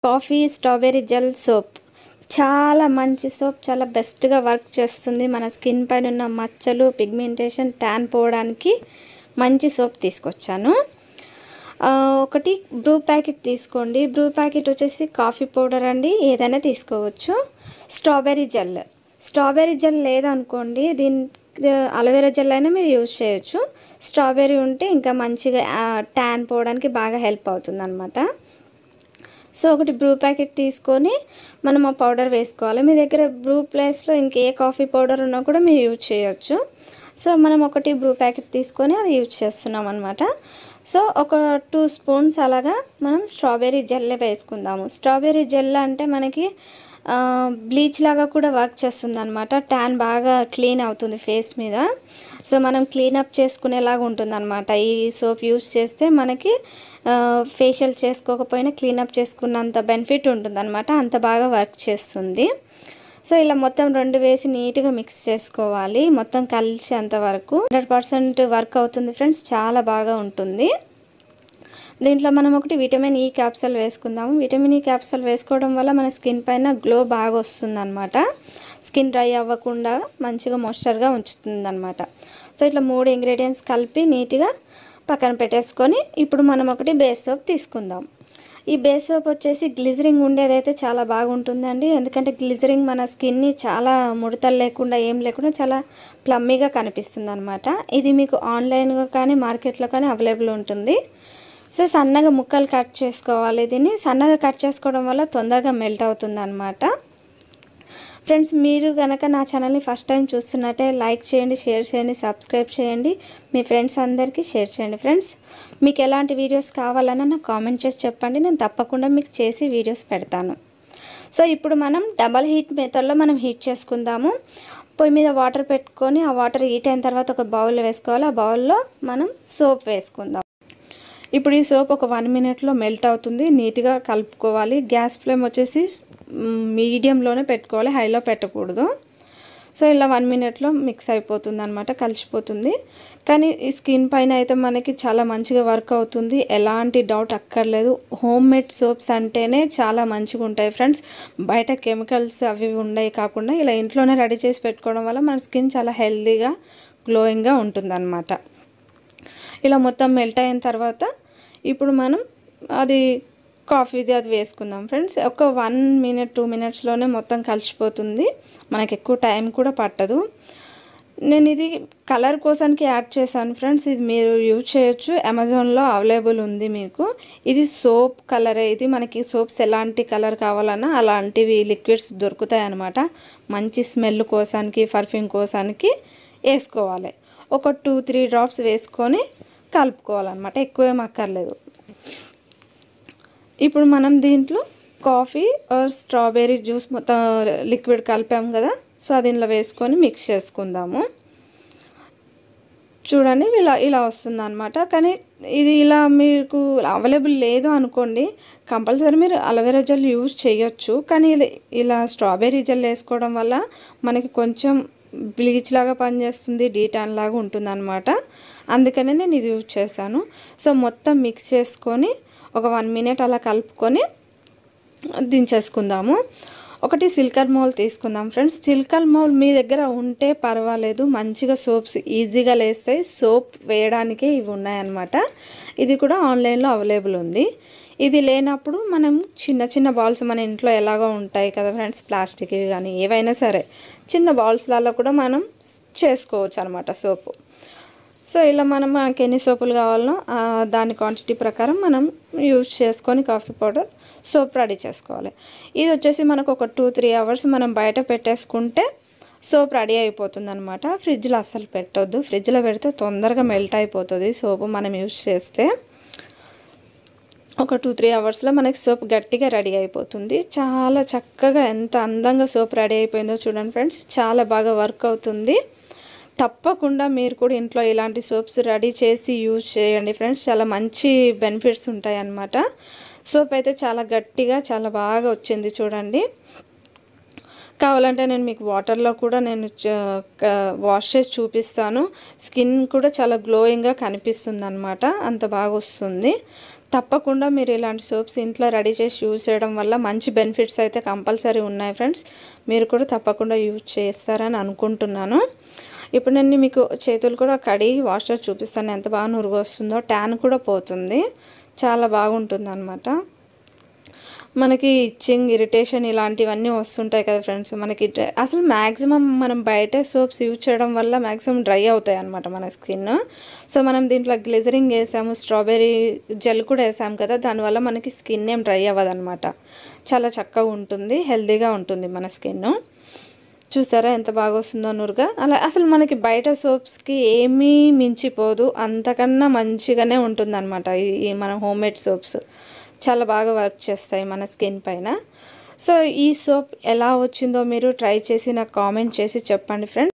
Coffee strawberry gel soap చాలా మంచి soap, చాలా బెస్ట్గా వర్క్ చేస్తుంది. మన స్కిన్ పైన ఉన్న మచ్చలు, పిగ్మెంటేషన్, ట్యాన్ పోవడానికి మంచి సోప్ తీసుకొచ్చాను. ఒకటి బ్రూ ప్యాకెట్ తీసుకోండి. బ్రూ ప్యాకెట్ వచ్చేసి కాఫీ పౌడర్ అండి, ఏదైనా తీసుకోవచ్చు. స్ట్రాబెర్రీ జెల్ లేదనుకోండి, అలోవెరా జెల్ అయినా మీరు యూజ్ చేయొచ్చు. స్ట్రాబెర్రీ ఉంటే ఇంకా మంచిగా ట్యాన్ పోవడానికి బాగా హెల్ప్ అవుతుంది అనమాట. సో ఒకటి బ్రూ ప్యాకెట్ తీసుకొని మనం ఆ పౌడర్ వేసుకోవాలి. మీ దగ్గర బ్రూ ప్లేస్లో ఇంకే కాఫీ పౌడర్ ఉన్నా కూడా మీరు యూజ్ చేయొచ్చు. సో మనం ఒకటి బ్రూ ప్యాకెట్ తీసుకొని అది యూజ్ చేస్తున్నాం అనమాట. సో ఒక 2 స్పూన్స్ అలాగా మనం స్ట్రాబెర్రీ జెల్ వేసుకుందాము. స్ట్రాబెర్రీ జెల్ అంటే మనకి బ్లీచ్ లాగా కూడా వర్క్ చేస్తుంది అనమాట. ట్యాన్ బాగా క్లీన్ అవుతుంది ఫేస్ మీద. సో మనం క్లీనప్ చేసుకునేలాగా ఉంటుంది అనమాట. ఈ సోప్ యూజ్ చేస్తే మనకి ఫేషియల్ చేసుకోకపోయినా క్లీనప్ చేసుకున్నంత బెనిఫిట్ ఉంటుంది అనమాట. అంత బాగా వర్క్ చేస్తుంది. సో ఇలా మొత్తం 2 వేసి నీట్గా మిక్స్ చేసుకోవాలి, మొత్తం కలిసేంత వరకు. 100% వర్క్ అవుతుంది ఫ్రెండ్స్, చాలా బాగా ఉంటుంది. దీంట్లో మనం ఒకటి విటమిన్ ఈ క్యాప్సూల్ వేసుకుందాము. విటమిన్ ఈ క్యాప్సూల్ వేసుకోవడం వల్ల మన స్కిన్ పైన గ్లో బాగా వస్తుంది అనమాట. స్కిన్ డ్రై అవ్వకుండా మంచిగా మాయిశ్చర్గా ఉంచుతుంది అనమాట. సో ఇట్లా 3 ఇంగ్రీడియంట్స్ కలిపి నీట్గా పక్కన పెట్టేసుకొని ఇప్పుడు మనం ఒకటి బేస్ సోప్ తీసుకుందాం. ఈ బేస్ సోప్ వచ్చేసి గ్లిజరింగ్ ఉండేదైతే చాలా బాగుంటుందండి. ఎందుకంటే గ్లిజరింగ్ మన స్కిన్ని చాలా ముడతలు లేకుండా ఏం లేకుండా చాలా ప్లమ్మీగా కనిపిస్తుంది అనమాట. ఇది మీకు ఆన్లైన్గా కానీ మార్కెట్లో కానీ అవైలబుల్ ఉంటుంది. సో సన్నగా ముక్కలు కట్ చేసుకోవాలి. దీన్ని సన్నగా కట్ చేసుకోవడం వల్ల తొందరగా మెల్ట్ అవుతుంది అనమాట. ఫ్రెండ్స్, మీరు కనుక నా ఛానల్ని ఫస్ట్ టైం చూస్తున్నట్టే లైక్ చేయండి, షేర్ చేయండి, సబ్స్క్రైబ్ చేయండి, మీ ఫ్రెండ్స్ అందరికీ షేర్ చేయండి. ఫ్రెండ్స్, మీకు ఎలాంటి వీడియోస్ కావాలన్నా నాకు కామెంట్ చేసి చెప్పండి, నేను తప్పకుండా మీకు చేసి వీడియోస్ పెడతాను. సో ఇప్పుడు మనం డబల్ హీట్ మెథడ్లో మనం హీట్ చేసుకుందాము. పొయ్యి మీద వాటర్ పెట్టుకొని ఆ వాటర్ హీట్ అయిన తర్వాత ఒక బౌల్ వేసుకోవాలి. ఆ బౌల్లో మనం సోప్ వేసుకుందాం. ఇప్పుడు ఈ సోప్ ఒక 1 మినిట్లో మెల్ట్ అవుతుంది. నీట్గా కలుపుకోవాలి. గ్యాస్ ఫ్లేమ్ వచ్చేసి మీడియంలోనే పెట్టుకోవాలి, హైలో పెట్టకూడదు. సో ఇలా 1 మినిట్లో మిక్స్ అయిపోతుంది అనమాట, కలిసిపోతుంది. కానీ ఈ స్కిన్ పైన అయితే మనకి చాలా మంచిగా వర్క్ అవుతుంది, ఎలాంటి డౌట్ అక్కర్లేదు. హోమ్ మేడ్ సోప్స్ అంటేనే చాలా మంచిగా ఉంటాయి ఫ్రెండ్స్. బయట కెమికల్స్ అవి ఉండయి కాకుండా ఇలా ఇంట్లోనే రెడీ చేసి పెట్టుకోవడం వల్ల మన స్కిన్ చాలా హెల్తీగా గ్లోయింగ్గా ఉంటుందన్నమాట. ఇలా మొత్తం మెల్ట్ అయిన తర్వాత ఇప్పుడు మనం అది కాఫీది అది వేసుకుందాం ఫ్రెండ్స్. ఒక 1 మినిట్ 2 మినిట్స్లోనే మొత్తం కలిసిపోతుంది, మనకి ఎక్కువ టైం కూడా పట్టదు. నేను ఇది కలర్ కోసానికి యాడ్ చేశాను ఫ్రెండ్స్. ఇది మీరు యూజ్ చేయొచ్చు, అమెజాన్లో అవైలబుల్ ఉంది మీకు. ఇది సోప్ కలరే. ఇది మనకి సోప్స్ ఎలాంటి కలర్ కావాలన్నా అలాంటివి లిక్విడ్స్ దొరుకుతాయి అన్నమాట. మంచి స్మెల్ కోసానికి, పర్ఫ్యూమ్ కోసానికి వేసుకోవాలి. ఒక 2-3 డ్రాప్స్ వేసుకొని కలుపుకోవాలన్నమాట, ఎక్కువేం అక్కర్లేదు. ఇప్పుడు మనం దీంట్లో కాఫీ ఆర్ స్ట్రాబెర్రీ జ్యూస్ మొత్తం లిక్విడ్ కలిపాము కదా, సో అది ఇందులో వేసుకొని మిక్స్ చేసుకుందాము. చూడండి ఇలా వస్తుంది అనమాట. కానీ ఇది ఇలా మీకు అవైలబుల్ లేదు అనుకోండి, కంపల్సరీ మీరు అలోవెరా జెల్ యూజ్ చేయొచ్చు. కానీ ఇలా స్ట్రాబెర్రీ జెల్ వేసుకోవడం వల్ల మనకి కొంచెం బ్లీచ్ లాగా పనిచేస్తుంది, డీటాన్ లాగా ఉంటుంది అనమాట. అందుకనే నేను ఇది యూజ్ చేశాను. సో మొత్తం మిక్స్ చేసుకొని ఒక 1 మినిట్ అలా కలుపుకొని దించేసుకుందాము. ఒకటి సిలికాన్ మౌల్ తీసుకుందాం ఫ్రెండ్స్. సిలికాన్ మౌల్ మీ దగ్గర ఉంటే పర్వాలేదు, మంచిగా సోప్స్ ఈజీగా లేస్తాయి. సోప్ వేయడానికే ఇవి ఉన్నాయన్నమాట. ఇది కూడా ఆన్లైన్లో అవైలబుల్ ఉంది. ఇది లేనప్పుడు మనం చిన్న బాల్స్ మన ఇంట్లో ఎలాగో ఉంటాయి కదా ఫ్రెండ్స్, ప్లాస్టిక్ ఇవి కానీ ఏవైనా సరే చిన్న బాల్స్లలో కూడా మనం చేసుకోవచ్చు అనమాట సోపు. సో ఇలా మనం మనకి ఎన్ని సోపులు కావాలనో దాని క్వాంటిటీ ప్రకారం మనం యూజ్ చేసుకొని కాఫీ పౌడర్ సోప్ రెడీ చేసుకోవాలి. ఇది వచ్చేసి మనకు ఒక 2-3 అవర్స్ మనం బయట పెట్టేసుకుంటే సోప్ రెడీ అయిపోతుంది అనమాట. ఫ్రిడ్జ్లో అస్సలు పెట్టొద్దు, ఫ్రిడ్జ్లో పెడితే తొందరగా మెల్ట్ అయిపోతుంది సోపు మనం యూజ్ చేస్తే. ఒక 2-3 అవర్స్లో మనకి సోప్ గట్టిగా రెడీ అయిపోతుంది. చాలా చక్కగా ఎంత అందంగా సోప్ రెడీ అయిపోయిందో చూడండి ఫ్రెండ్స్, చాలా బాగా వర్క్ అవుతుంది. తప్పకుండా మీరు కూడా ఇంట్లో ఇలాంటి సోప్స్ రెడీ చేసి యూజ్ చేయండి ఫ్రెండ్స్, చాలా మంచి బెనిఫిట్స్ ఉంటాయి అన్నమాట. సోప్ అయితే చాలా గట్టిగా చాలా బాగా వచ్చింది చూడండి. కావాలంటే నేను మీకు వాటర్లో కూడా నేను వాష్ చేసి చూపిస్తాను. స్కిన్ కూడా చాలా గ్లోయింగ్గా కనిపిస్తుంది అనమాట, అంత బాగా వస్తుంది. తప్పకుండా మీరు ఇలాంటి సోప్స్ ఇంట్లో రెడీ చేసి యూజ్ చేయడం వల్ల మంచి బెనిఫిట్స్ అయితే కంపల్సరీ ఉన్నాయి ఫ్రెండ్స్. మీరు కూడా తప్పకుండా యూజ్ చేస్తారని అనుకుంటున్నాను. ఇప్పుడు నేను మీకు చేతులు కూడా కడిగి వాష్లో చూపిస్తాను ఎంత బాగా నురుగు వస్తుందో. ట్యాన్ కూడా పోతుంది, చాలా బాగుంటుంది అనమాట. మనకి ఇచ్చింగ్, ఇరిటేషన్ ఇలాంటివన్నీ వస్తుంటాయి కదా ఫ్రెండ్స్. మనకి అసలు మ్యాక్సిమం మనం బయట సోప్స్ యూజ్ చేయడం వల్ల మ్యాక్సిమం డ్రై అవుతాయి అనమాట మన స్కిన్. సో మనం దీంట్లో గ్లిజరింగ్ వేసాము, స్ట్రాబెర్రీ జెల్ కూడా వేసాము కదా, దానివల్ల మనకి స్కిన్ ఏం డ్రై అవ్వదన్నమాట. చాలా చక్కగా ఉంటుంది, హెల్తీగా ఉంటుంది మన స్కిన్. చూసారా ఎంత బాగా వస్తుందో నురుగా. అలా అసలు మనకి బయట సోప్స్కి ఏమీ మించిపోదు, అంతకన్నా మంచిగానే ఉంటుంది అనమాట ఈ మన హోమ్మేడ్ సోప్స్. చాలా బాగా వర్క్ చేస్తాయి మన స్కిన్ పైన. సో ఈ సోప్ ఎలా వచ్చిందో మీరు ట్రై చేసి నాకు కామెంట్ చేసి చెప్పండి ఫ్రెండ్స్.